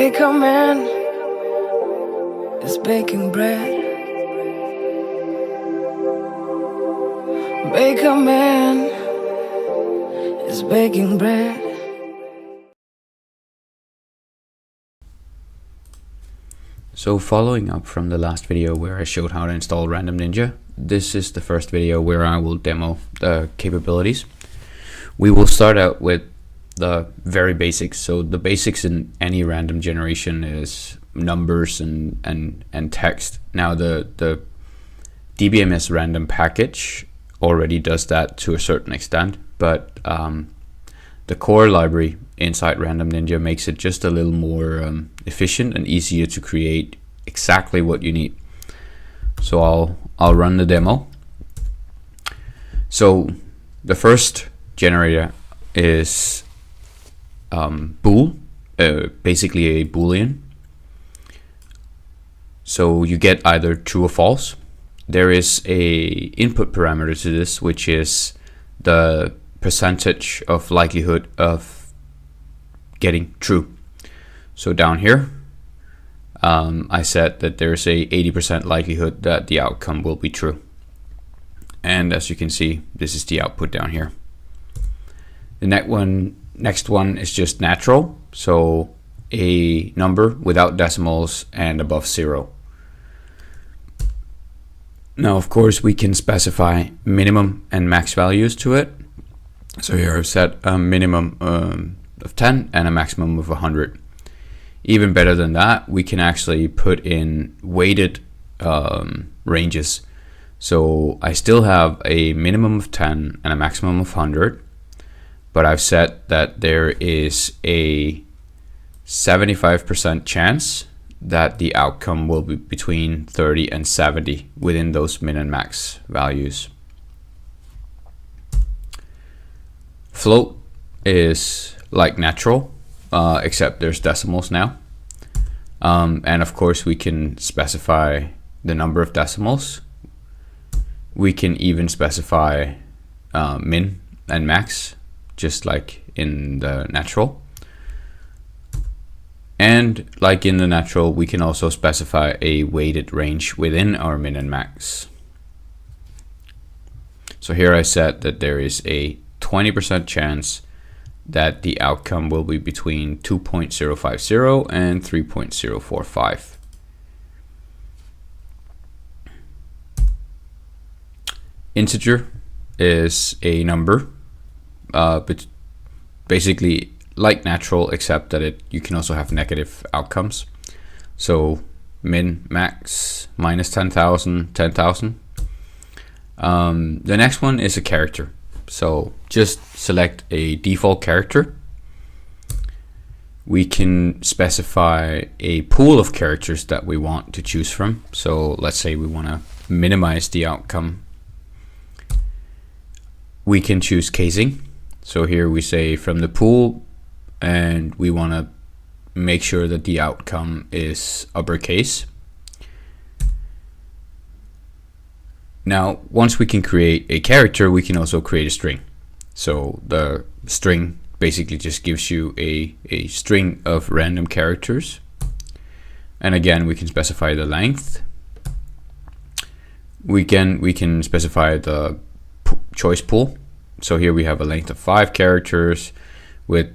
Baker man is baking bread. Baker man is baking bread. So following up from the last video where I showed how to install Random Ninja, this is the first video where I will demo the capabilities. We will start out with the very basics. So the basics in any random generation is numbers and text. Now the DBMS random package already does that to a certain extent, but the core library inside Random Ninja makes it just a little more efficient and easier to create exactly what you need. So I'll run the demo. So the first generator is bool, basically a boolean. So you get either true or false. There is a input parameter to this, which is the percentage of likelihood of getting true. So down here, I said that there's a 80% likelihood that the outcome will be true. And as you can see, this is the output down here. The next one is just natural. So a number without decimals and above 0. Now, of course, we can specify minimum and max values to it. So here I've set a minimum of 10 and a maximum of 100. Even better than that, we can actually put in weighted ranges. So I still have a minimum of 10 and a maximum of 100, but I've set that there is a 75% chance that the outcome will be between 30 and 70 within those min and max values. Float is like natural, except there's decimals now. And of course we can specify the number of decimals. We can even specify min and max, just like in the natural. And like in the natural, we can also specify a weighted range within our min and max. So here I said that there is a 20% chance that the outcome will be between 2.050 and 3.045. Integer is a number, but basically like natural, except that you can also have negative outcomes. So min, max, minus 10,000, 10,000. The next one is a character. So just select a default character. We can specify a pool of characters that we want to choose from. So let's say we want to minimize the outcome. We can choose casing. So here we say from the pool, and we want to make sure that the outcome is uppercase. Now, once we can create a character, we can also create a string. So the string basically just gives you a string of random characters. And again, we can specify the length. We can specify the choice pool. So here we have a length of 5 characters with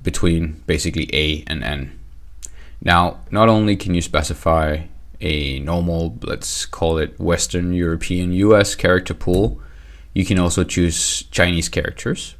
between basically A and N. Now, not only can you specify a normal, let's call it Western European US character pool, you can also choose Chinese characters.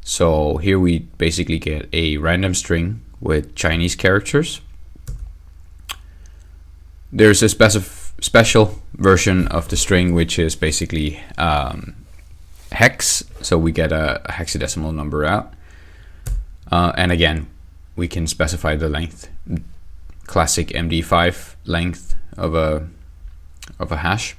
So here we basically get a random string with Chinese characters. There's a special version of the string which is basically hex, so we get a hexadecimal number out. And again, we can specify the length, classic MD5 length of a hash.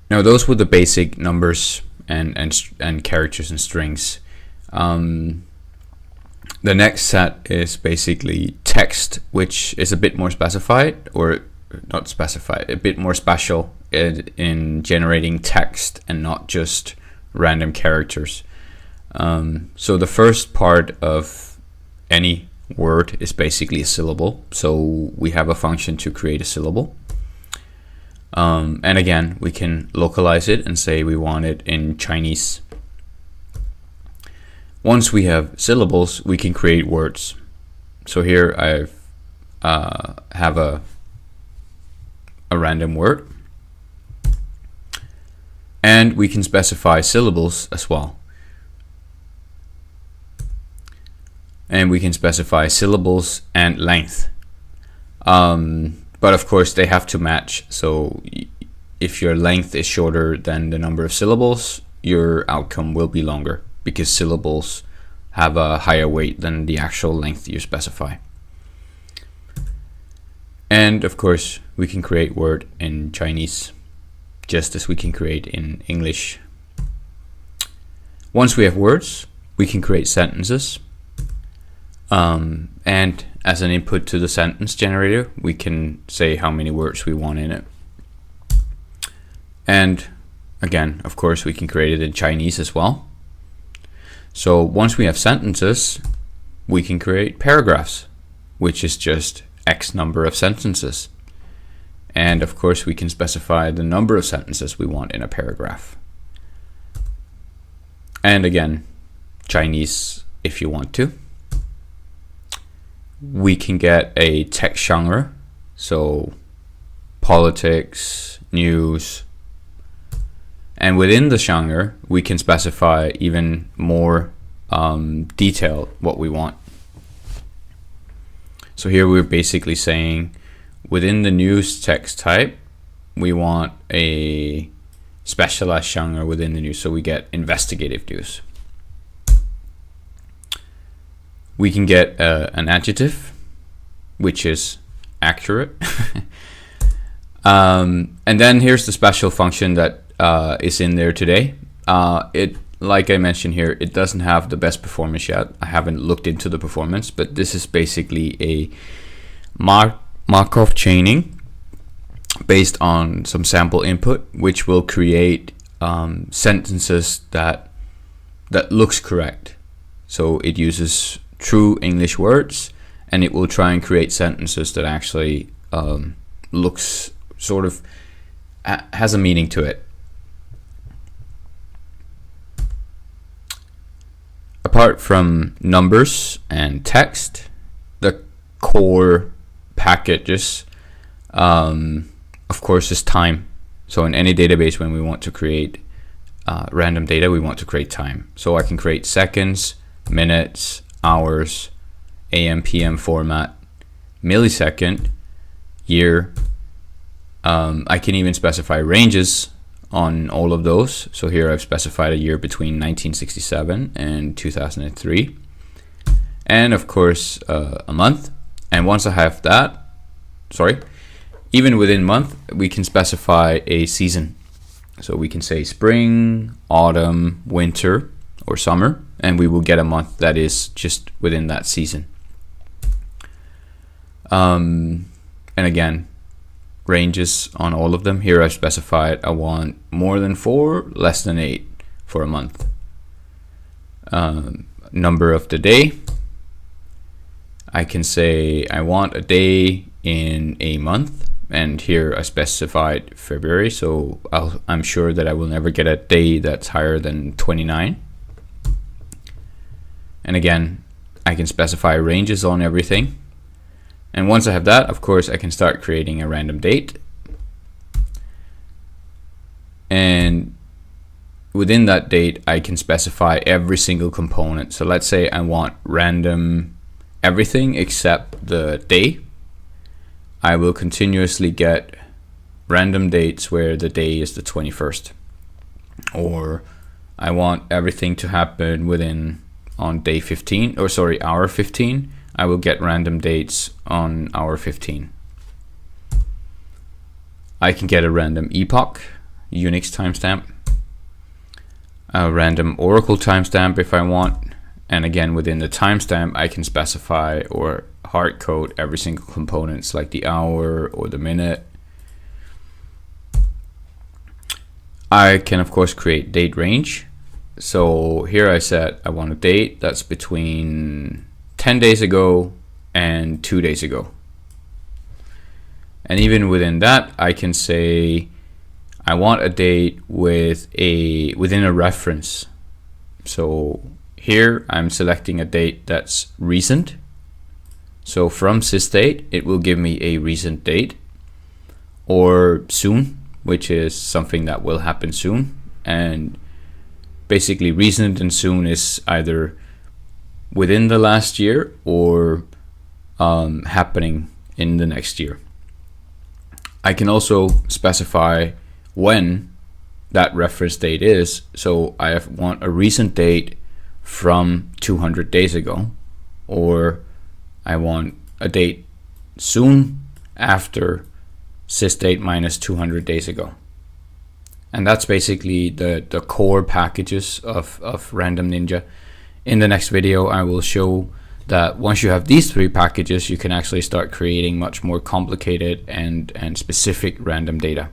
Now those were the basic numbers and characters and strings. The next set is basically text, which is a bit more specified, or not specified, a bit more special in generating text and not just random characters. So the first part of any word is basically a syllable. So we have a function to create a syllable. And again, we can localize it and say we want it in Chinese. Once we have syllables, we can create words. So here I have a random word, and we can specify syllables as well. And we can specify syllables and length. But of course they have to match. So if your length is shorter than the number of syllables, your outcome will be longer, because syllables have a higher weight than the actual length you specify. And of course we can create word in Chinese, just as we can create in English. Once we have words, we can create sentences. And as an input to the sentence generator, we can say how many words we want in it. And again, of course, we can create it in Chinese as well. So once we have sentences, we can create paragraphs, which is just X number of sentences. And of course, we can specify the number of sentences we want in a paragraph. And again, Chinese if you want to. We can get a text genre, so politics, news, and within the genre we can specify even more detail what we want. So here we're basically saying within the news text type we want a specialized genre within the news, so we get investigative news. We can get an adjective, which is accurate. And then here's the special function that is in there today. Like I mentioned here, it doesn't have the best performance yet. I haven't looked into the performance, but this is basically a Markov chaining based on some sample input, which will create sentences that looks correct. So it uses true English words, and it will try and create sentences that actually looks sort of has a meaning to it. Apart from numbers and text, the core packages of course is time. So in any database, when we want to create random data, we want to create time. So I can create seconds, minutes, hours, AM, PM format, millisecond, year. I can even specify ranges on all of those. So here I've specified a year between 1967 and 2003. And of course a month. And once I have that, even within month, we can specify a season. So we can say spring, autumn, winter, or summer, and we will get a month that is just within that season. And again, ranges on all of them. Here I've specified I want more than 4, less than 8 for a month. Number of the day. I can say I want a day in a month, and here I specified February, so I'm sure that I will never get a day that's higher than 29. And again, I can specify ranges on everything. And once I have that, of course, I can start creating a random date. And within that date, I can specify every single component. So let's say I want random everything except the day. I will continuously get random dates where the day is the 21st. Or I want everything to happen on day 15, hour 15. I will get random dates on hour 15. I can get a random epoch, Unix timestamp, a random Oracle timestamp if I want. And again, within the timestamp, I can specify or hard code every single components, like the hour or the minute. I can of course create date range. So here I said I want a date that's between 10 days ago and 2 days ago. And even within that, I can say I want a date within a reference. So here I'm selecting a date that's recent. So from sysdate, it will give me a recent date, or soon, which is something that will happen soon. And basically recent and soon is either within the last year or happening in the next year. I can also specify when that reference date is. So I want a recent date from 200 days ago, or I want a date soon after sysdate minus 200 days ago. And that's basically the core packages of Random Ninja. In the next video, I will show that once you have these three packages, you can actually start creating much more complicated and specific random data.